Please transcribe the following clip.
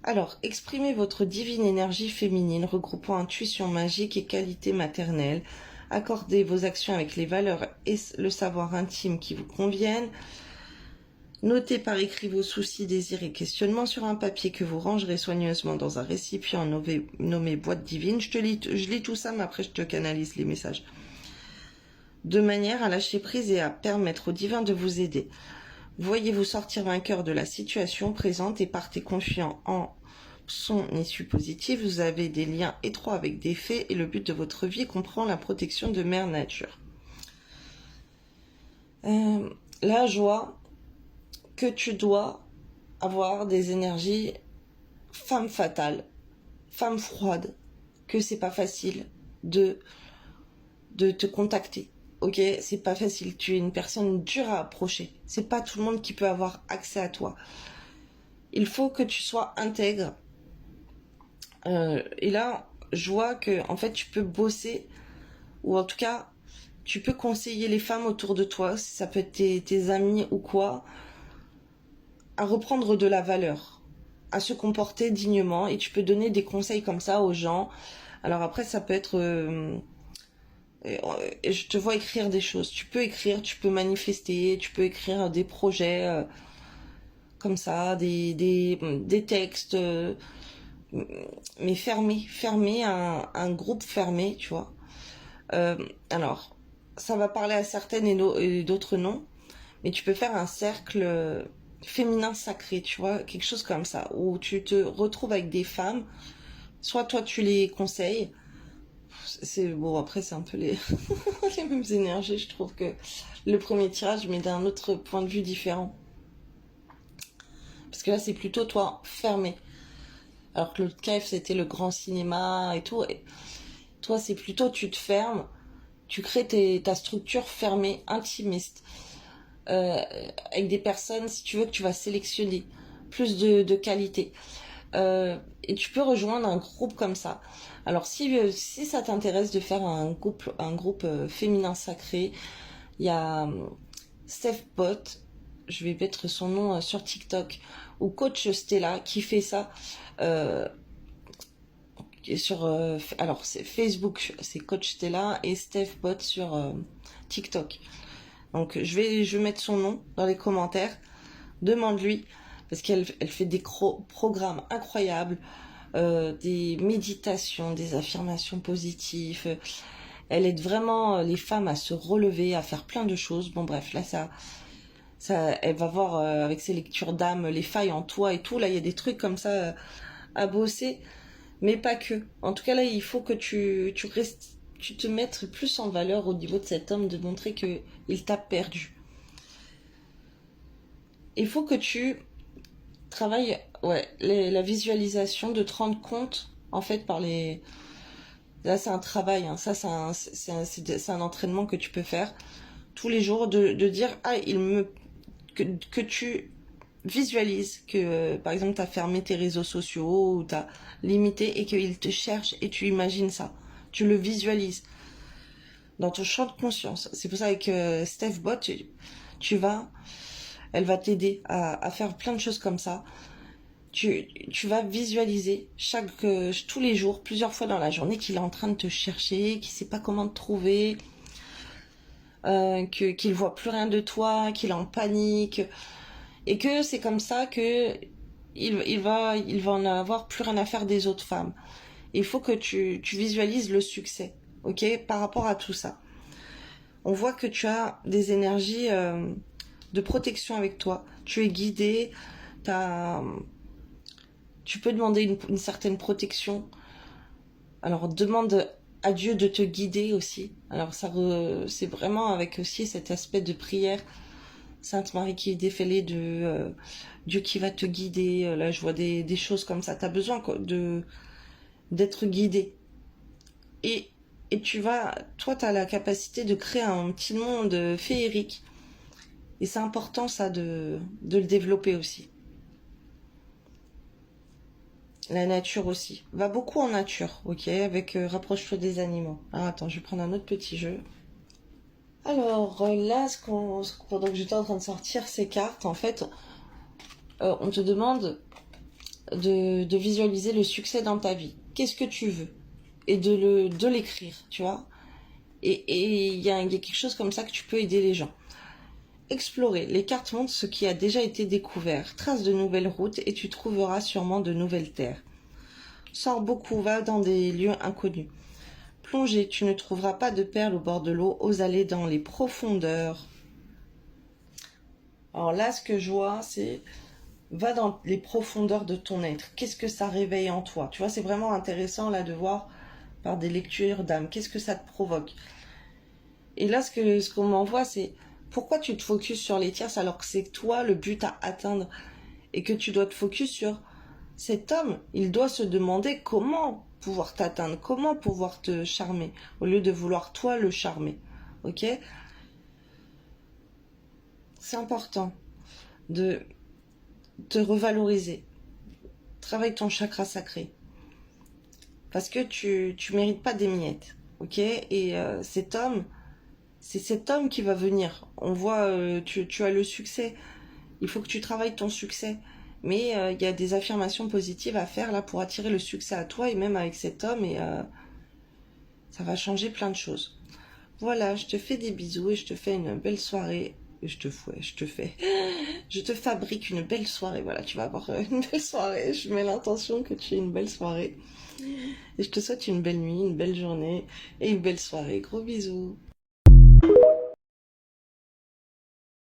Alors, exprimez votre divine énergie féminine, regroupant intuition magique et qualité maternelle. Accordez vos actions avec les valeurs et le savoir intime qui vous conviennent. Notez par écrit vos soucis, désirs et questionnements sur un papier que vous rangerez soigneusement dans un récipient nommé boîte divine. Je lis tout ça, mais après je te canalise les messages. De manière à lâcher prise et à permettre au divin de vous aider. Voyez-vous sortir vainqueur de la situation présente et partez confiant en son issue positive. Vous avez des liens étroits avec des fées et le but de votre vie comprend la protection de Mère Nature. Là, je vois que tu dois avoir des énergies femme fatale, femme froide, que c'est pas facile de te contacter. Ok, c'est pas facile, tu es une personne dure à approcher. C'est pas tout le monde qui peut avoir accès à toi. Il faut que tu sois intègre. Et là, je vois que en fait, tu peux bosser, ou en tout cas, tu peux conseiller les femmes autour de toi, ça peut être tes amis ou quoi, à reprendre de la valeur, à se comporter dignement, et tu peux donner des conseils comme ça aux gens. Alors après, ça peut être... je te vois écrire des choses. Tu peux écrire, tu peux manifester, tu peux écrire des projets comme ça, des textes, mais fermé, un groupe fermé, tu vois. Alors, ça va parler à certaines et d'autres non, mais tu peux faire un cercle féminin sacré, tu vois, quelque chose comme ça, où tu te retrouves avec des femmes, soit toi tu les conseilles, c'est bon, après c'est un peu les les mêmes énergies, je trouve que le premier tirage, mais d'un autre point de vue différent, parce que là c'est plutôt toi fermé, alors que le KF c'était le grand cinéma et tout, et toi c'est plutôt tu te fermes, tu crées ta structure fermée, intimiste, avec des personnes, si tu veux, que tu vas sélectionner plus de qualité. Et tu peux rejoindre un groupe comme ça. Alors si ça t'intéresse de faire un groupe féminin sacré, il y a Steph Bot, je vais mettre son nom sur TikTok, ou Coach Stella qui fait ça. Alors c'est Facebook, c'est Coach Stella, et Steph Bot sur TikTok. Donc je vais mettre son nom dans les commentaires. Demande-lui, parce qu'elle fait des programmes incroyables, des méditations, des affirmations positives. Elle aide vraiment les femmes à se relever, à faire plein de choses. Bon bref, là elle va voir avec ses lectures d'âme les failles en toi et tout. Là il y a des trucs comme ça à bosser, mais pas que. En tout cas là il faut que tu te mettes plus en valeur au niveau de cet homme, de montrer que il t'a perdu. Il faut que tu travailles la visualisation, de te rendre compte en fait par les... Là c'est un travail, hein. Ça c'est un entraînement que tu peux faire tous les jours, de dire que tu visualises que par exemple tu as fermé tes réseaux sociaux ou tu as limité et qu'il te cherche, et tu imagines ça, tu le visualises dans ton champ de conscience. C'est pour ça avec Steph Bot, elle va t'aider à faire plein de choses comme ça. Tu vas visualiser tous les jours, plusieurs fois dans la journée, qu'il est en train de te chercher, qu'il sait pas comment te trouver, qu'il voit plus rien de toi, qu'il est en panique, et que c'est comme ça que il va en avoir plus rien à faire des autres femmes. Il faut que tu visualises le succès, ok, par rapport à tout ça. On voit que tu as des énergies de protection avec toi. Tu es guidé, tu peux demander une certaine protection. Alors demande à Dieu de te guider aussi. Alors c'est vraiment avec aussi cet aspect de prière. Sainte Marie qui est défilée, de Dieu qui va te guider. Là je vois des choses comme ça. Tu as besoin d'être guidé. Et toi tu as la capacité de créer un petit monde féerique. Et c'est important ça de le développer aussi. La nature aussi. Va beaucoup en nature, ok, avec rapproche-toi des animaux. Alors attends, je vais prendre un autre petit jeu. Alors là, pendant que j'étais en train de sortir ces cartes, en fait, on te demande de visualiser le succès dans ta vie. Qu'est-ce que tu veux? Et de l'écrire, tu vois. Et il y a quelque chose comme ça que tu peux aider les gens. Explorer. Les cartes montrent ce qui a déjà été découvert. Trace de nouvelles routes et tu trouveras sûrement de nouvelles terres. Sors beaucoup, va dans des lieux inconnus. Plonger, tu ne trouveras pas de perles au bord de l'eau, ose aller dans les profondeurs. Alors là, ce que je vois, c'est va dans les profondeurs de ton être. Qu'est-ce que ça réveille en toi? Tu vois, c'est vraiment intéressant là de voir par des lectures d'âme. Qu'est-ce que ça te provoque? Et là, ce qu'on m'envoie, c'est pourquoi tu te focuses sur les tierces alors que c'est toi le but à atteindre et que tu dois te focus sur cet homme. Il doit se demander comment pouvoir t'atteindre, comment pouvoir te charmer au lieu de vouloir toi le charmer. Ok? C'est important de te revaloriser. Travaille ton chakra sacré. Parce que tu mérites pas des miettes. Ok? Et cet homme, c'est cet homme qui va venir. On voit, tu as le succès. Il faut que tu travailles ton succès. Mais il y a des affirmations positives à faire là pour attirer le succès à toi et même avec cet homme. Et ça va changer plein de choses. Voilà, je te fais des bisous et je te fais une belle soirée. Je te fabrique une belle soirée. Voilà, tu vas avoir une belle soirée. Je mets l'intention que tu aies une belle soirée. Et je te souhaite une belle nuit, une belle journée et une belle soirée. Gros bisous.